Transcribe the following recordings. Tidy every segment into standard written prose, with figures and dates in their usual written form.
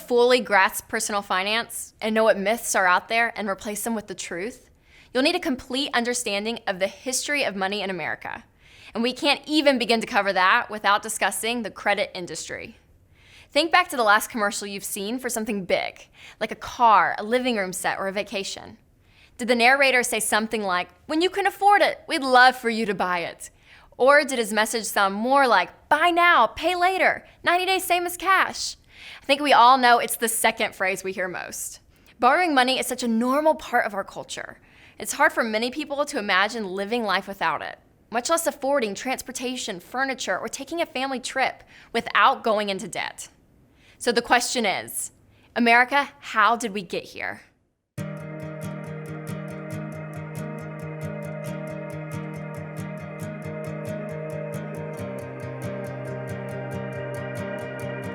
fully grasp personal finance and know what myths are out there and replace them with the truth, you'll need a complete understanding of the history of money in America. And we can't even begin to cover that without discussing the credit industry. Think back to the last commercial you've seen for something big, like a car, a living room set, or a vacation. Did the narrator say something like, "When you can afford it, we'd love for you to buy it"? Or did his message sound more like, "Buy now, pay later, 90 days same as cash"? I think we all know it's the second phrase we hear most. Borrowing money is such a normal part of our culture. It's hard for many people to imagine living life without it, much less affording transportation, furniture, or taking a family trip without going into debt. So the question is, America, how did we get here?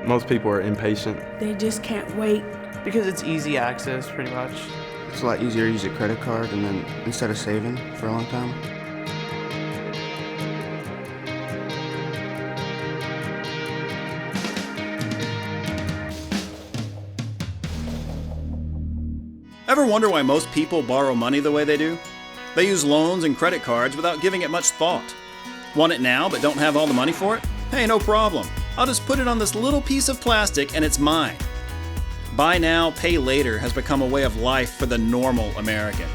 Most people are impatient. They just can't wait. Because it's easy access, pretty much. It's a lot easier to use a credit card and then instead of saving for a long time. Ever wonder why most people borrow money the way they do? They use loans and credit cards without giving it much thought. Want it now but don't have all the money for it? Hey, no problem. I'll just put it on this little piece of plastic and it's mine. Buy now, pay later has become a way of life for the normal American.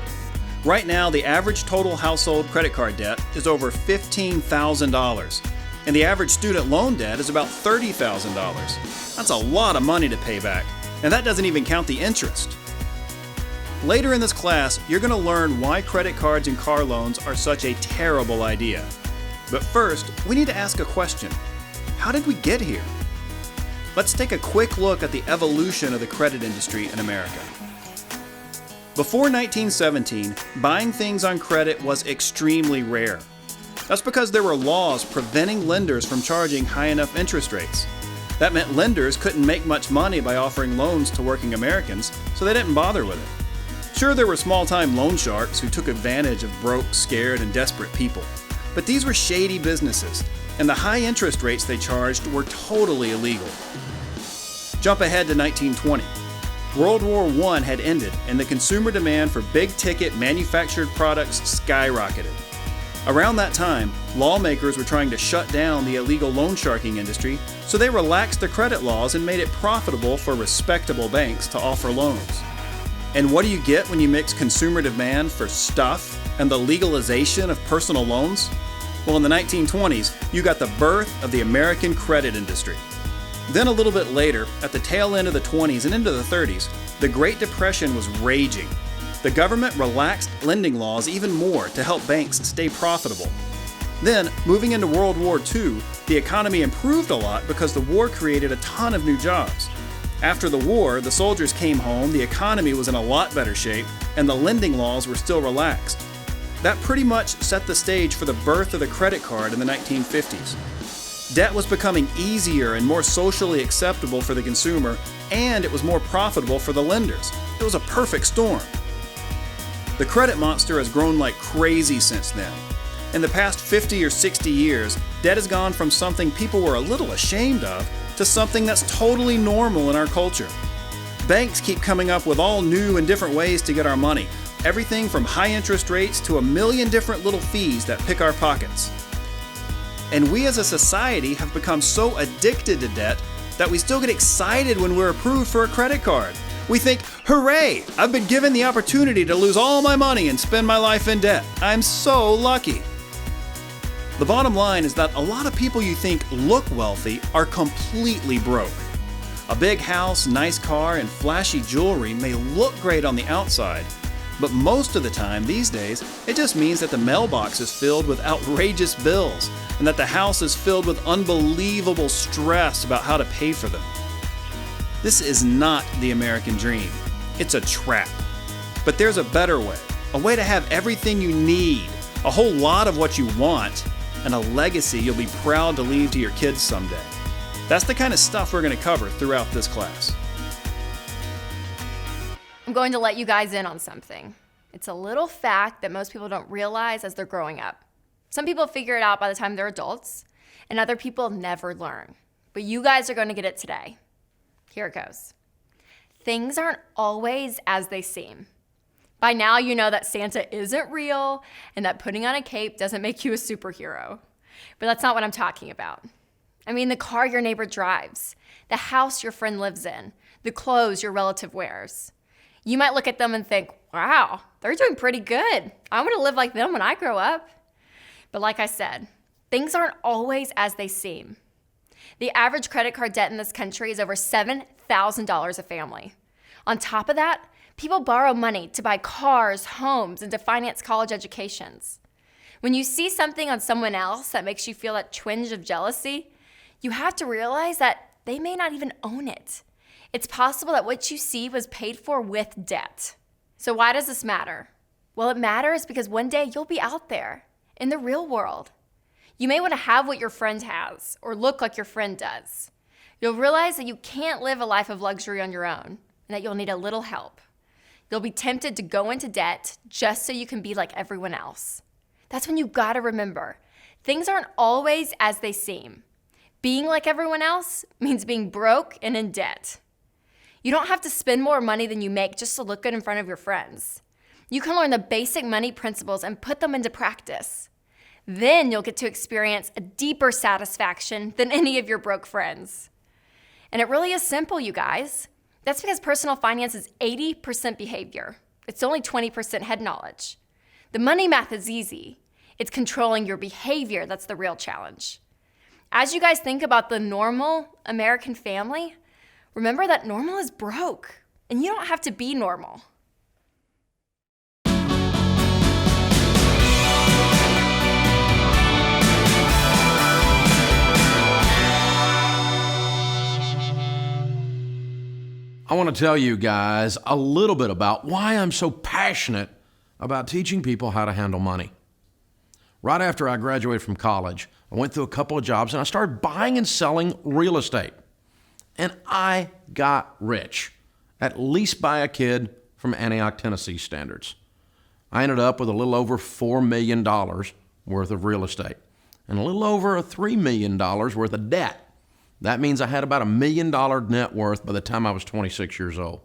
Right now, the average total household credit card debt is over $15,000, and the average student loan debt is about $30,000. That's a lot of money to pay back, and that doesn't even count the interest. Later in this class, you're going to learn why credit cards and car loans are such a terrible idea. But first, we need to ask a question. How did we get here? Let's take a quick look at the evolution of the credit industry in America. Before 1917, buying things on credit was extremely rare. That's because there were laws preventing lenders from charging high enough interest rates. That meant lenders couldn't make much money by offering loans to working Americans, so they didn't bother with it. Sure, there were small-time loan sharks who took advantage of broke, scared, and desperate people. But these were shady businesses, and the high interest rates they charged were totally illegal. Jump ahead to 1920. World War I had ended, and the consumer demand for big-ticket manufactured products skyrocketed. Around that time, lawmakers were trying to shut down the illegal loan sharking industry, so they relaxed the credit laws and made it profitable for respectable banks to offer loans. And what do you get when you mix consumer demand for stuff and the legalization of personal loans? Well, in the 1920s, you got the birth of the American credit industry. Then a little bit later, at the tail end of the 20s and into the 30s, the Great Depression was raging. The government relaxed lending laws even more to help banks stay profitable. Then, moving into World War II, the economy improved a lot because the war created a ton of new jobs. After the war, the soldiers came home, the economy was in a lot better shape, and the lending laws were still relaxed. That pretty much set the stage for the birth of the credit card in the 1950s. Debt was becoming easier and more socially acceptable for the consumer, and it was more profitable for the lenders. It was a perfect storm. The credit monster has grown like crazy since then. In the past 50 or 60 years, debt has gone from something people were a little ashamed of to something that's totally normal in our culture. Banks keep coming up with all new and different ways to get our money, everything from high interest rates to a million different little fees that pick our pockets. And we as a society have become so addicted to debt that we still get excited when we're approved for a credit card. We think, hooray, I've been given the opportunity to lose all my money and spend my life in debt. I'm so lucky. The bottom line is that a lot of people you think look wealthy are completely broke. A big house, nice car, and flashy jewelry may look great on the outside, but most of the time these days, it just means that the mailbox is filled with outrageous bills and that the house is filled with unbelievable stress about how to pay for them. This is not the American dream. It's a trap. But there's a better way to have everything you need, a whole lot of what you want, and a legacy you'll be proud to leave to your kids someday. That's the kind of stuff we're going to cover throughout this class. I'm going to let you guys in on something. It's a little fact that most people don't realize as they're growing up. Some people figure it out by the time they're adults, and other people never learn. But you guys are going to get it today. Here it goes. things aren't always as they seem. By now, you know that Santa isn't real and that putting on a cape doesn't make you a superhero. But that's not what I'm talking about. I mean the car your neighbor drives, the house your friend lives in, the clothes your relative wears. You might look at them and think, wow, they're doing pretty good. I want to live like them when I grow up. But like I said, things aren't always as they seem. The average credit card debt in this country is over $7,000 a family. On top of that, people borrow money to buy cars, homes, and to finance college educations. When you see something on someone else that makes you feel that twinge of jealousy, you have to realize that they may not even own it. It's possible that what you see was paid for with debt. So why does this matter? Well, it matters because one day you'll be out there in the real world. You may want to have what your friend has or look like your friend does. You'll realize that you can't live a life of luxury on your own and that you'll need a little help. You'll be tempted to go into debt just so you can be like everyone else. That's when you've got to remember, things aren't always as they seem. Being like everyone else means being broke and in debt. You don't have to spend more money than you make just to look good in front of your friends. You can learn the basic money principles and put them into practice. Then you'll get to experience a deeper satisfaction than any of your broke friends. And it really is simple, you guys. That's because personal finance is 80% behavior. It's only 20% head knowledge. The money math is easy. It's controlling your behavior that's the real challenge. As you guys think about the normal American family, remember that normal is broke, and you don't have to be normal. I want to tell you guys a little bit about why I'm so passionate about teaching people how to handle money. Right after I graduated from college, I went through a couple of jobs and I started buying and selling real estate. And I got rich, at least by a kid from Antioch, Tennessee standards. I ended up with a little over $4 million worth of real estate and a little over $3 million worth of debt. That means I had about $1 million net worth by the time I was 26 years old.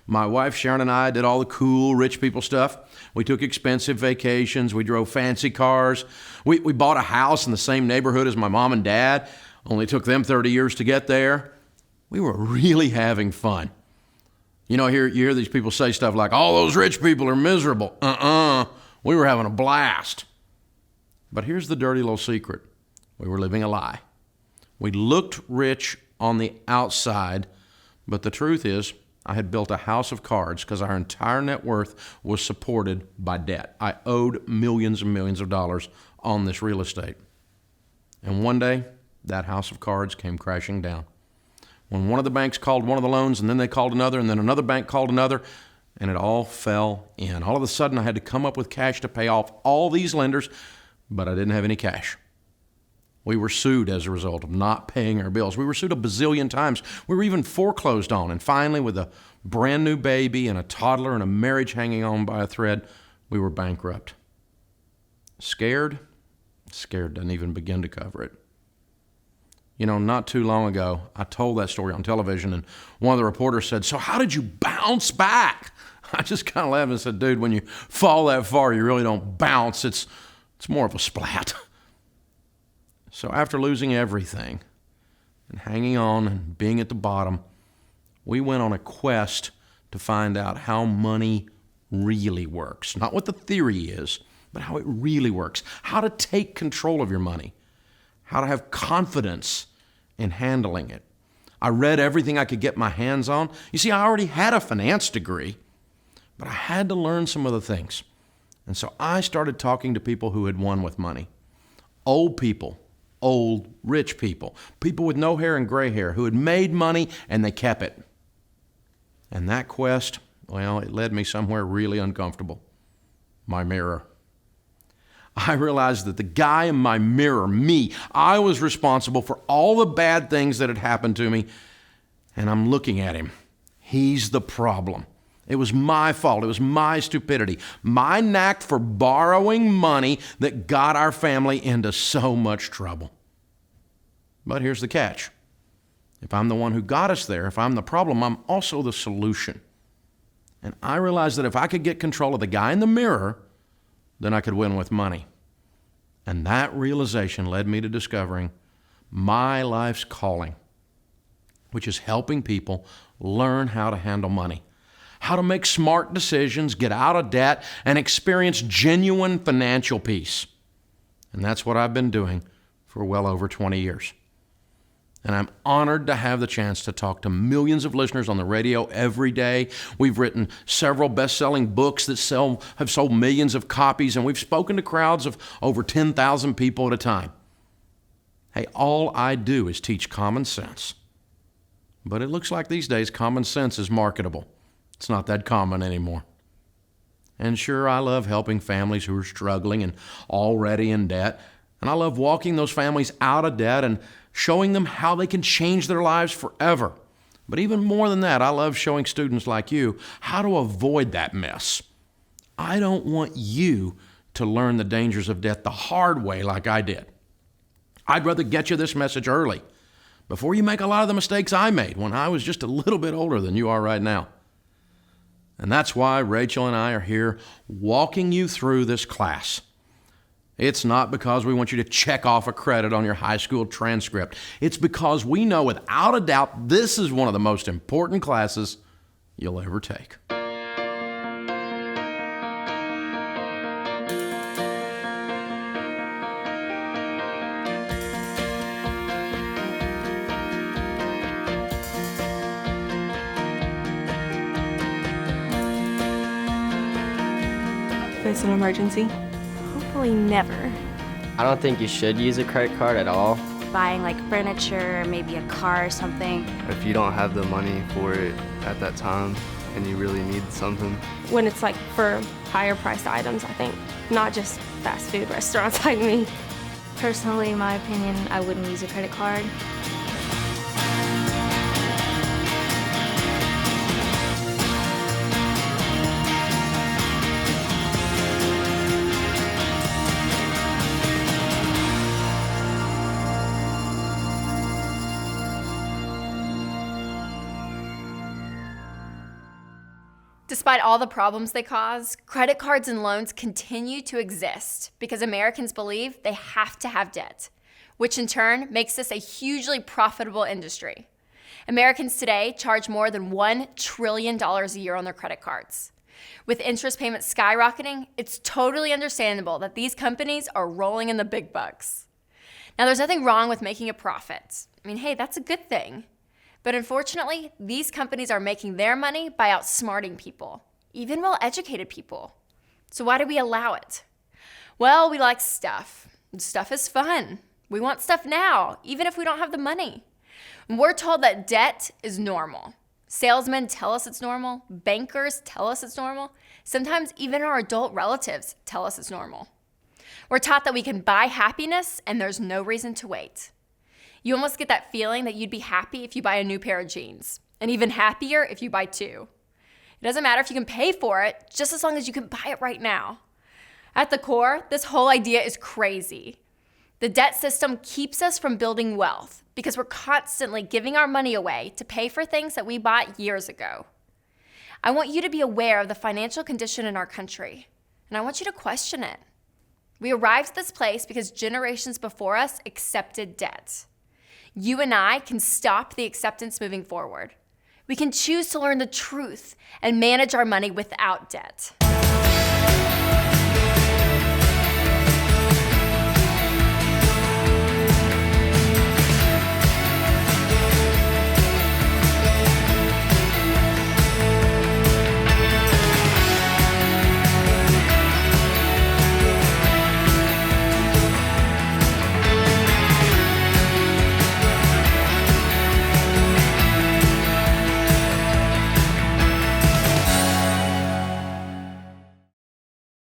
My wife Sharon and I did all the cool rich people stuff. We took expensive vacations. We drove fancy cars. We bought a house in the same neighborhood as my mom and dad. Only took them 30 years to get there. We were really having fun. You know, you hear these people say stuff like, all those rich people are miserable. We were having a blast. But here's the dirty little secret. We were living a lie. We looked rich on the outside, but the truth is, I had built a house of cards because our entire net worth was supported by debt. I owed millions and millions of dollars on this real estate. And one day, that house of cards came crashing down. When one of the banks called one of the loans, and then they called another, and then another bank called another, and it all fell in. All of a sudden, I had to come up with cash to pay off all these lenders, but I didn't have any cash. We were sued as a result of not paying our bills. We were sued a bazillion times. We were even foreclosed on. And finally, with a brand new baby and a toddler and a marriage hanging on by a thread, we were bankrupt. Scared? Scared doesn't even begin to cover it. You know, not too long ago, I told that story on television, and one of the reporters said, so how did you bounce back? I just kind of laughed and said, dude, when you fall that far, you really don't bounce. It's more of a splat. So after losing everything and hanging on and being at the bottom, we went on a quest to find out how money really works. Not what the theory is, but how it really works. How to take control of your money. How to have confidence in handling it. I read everything I could get my hands on. You see, I already had a finance degree, but I had to learn some other things. And so I started talking to people who had won with money. Old people. Old, rich people, people with no hair and gray hair who had made money and they kept it. And that quest, well, it led me somewhere really uncomfortable. My mirror. I realized that the guy in my mirror, me, I was responsible for all the bad things that had happened to me, and I'm looking at him. He's the problem. It was my fault. It was my stupidity, my knack for borrowing money that got our family into so much trouble. But here's the catch. If I'm the one who got us there, if I'm the problem, I'm also the solution. And I realized that if I could get control of the guy in the mirror, then I could win with money. And that realization led me to discovering my life's calling, which is helping people learn how to handle money, how to make smart decisions, get out of debt, and experience genuine financial peace. And that's what I've been doing for well over 20 years. And I'm honored to have the chance to talk to millions of listeners on the radio every day. We've written several best-selling books that have sold millions of copies, and we've spoken to crowds of over 10,000 people at a time. Hey, all I do is teach common sense. But it looks like these days common sense is marketable. It's not that common anymore. And sure, I love helping families who are struggling and already in debt. And I love walking those families out of debt and showing them how they can change their lives forever. But even more than that, I love showing students like you how to avoid that mess. I don't want you to learn the dangers of debt the hard way like I did. I'd rather get you this message early, before you make a lot of the mistakes I made when I was just a little bit older than you are right now. And that's why Rachel and I are here walking you through this class. It's not because we want you to check off a credit on your high school transcript. It's because we know without a doubt this is one of the most important classes you'll ever take. Face an emergency? Hopefully never. I don't think you should use a credit card at all. Buying like furniture, maybe a car or something. If you don't have the money for it at that time and you really need something. When it's like for higher priced items, I think. Not just fast food restaurants like me. Personally, in my opinion, I wouldn't use a credit card. Despite all the problems they cause, credit cards and loans continue to exist because Americans believe they have to have debt, which in turn makes this a hugely profitable industry. Americans today charge more than $1 trillion a year on their credit cards. With interest payments skyrocketing, it's totally understandable that these companies are rolling in the big bucks. Now, there's nothing wrong with making a profit. I mean, hey, that's a good thing. But unfortunately, these companies are making their money by outsmarting people, even well-educated people. So why do we allow it? Well, we like stuff. Stuff is fun. We want stuff now, even if we don't have the money. And we're told that debt is normal. Salesmen tell us it's normal. Bankers tell us it's normal. Sometimes even our adult relatives tell us it's normal. We're taught that we can buy happiness and there's no reason to wait. You almost get that feeling that you'd be happy if you buy a new pair of jeans, and even happier if you buy two. It doesn't matter if you can pay for it, just as long as you can buy it right now. At the core, this whole idea is crazy. The debt system keeps us from building wealth because we're constantly giving our money away to pay for things that we bought years ago. I want you to be aware of the financial condition in our country, and I want you to question it. We arrived at this place because generations before us accepted debt. You and I can stop the acceptance moving forward. We can choose to learn the truth and manage our money without debt.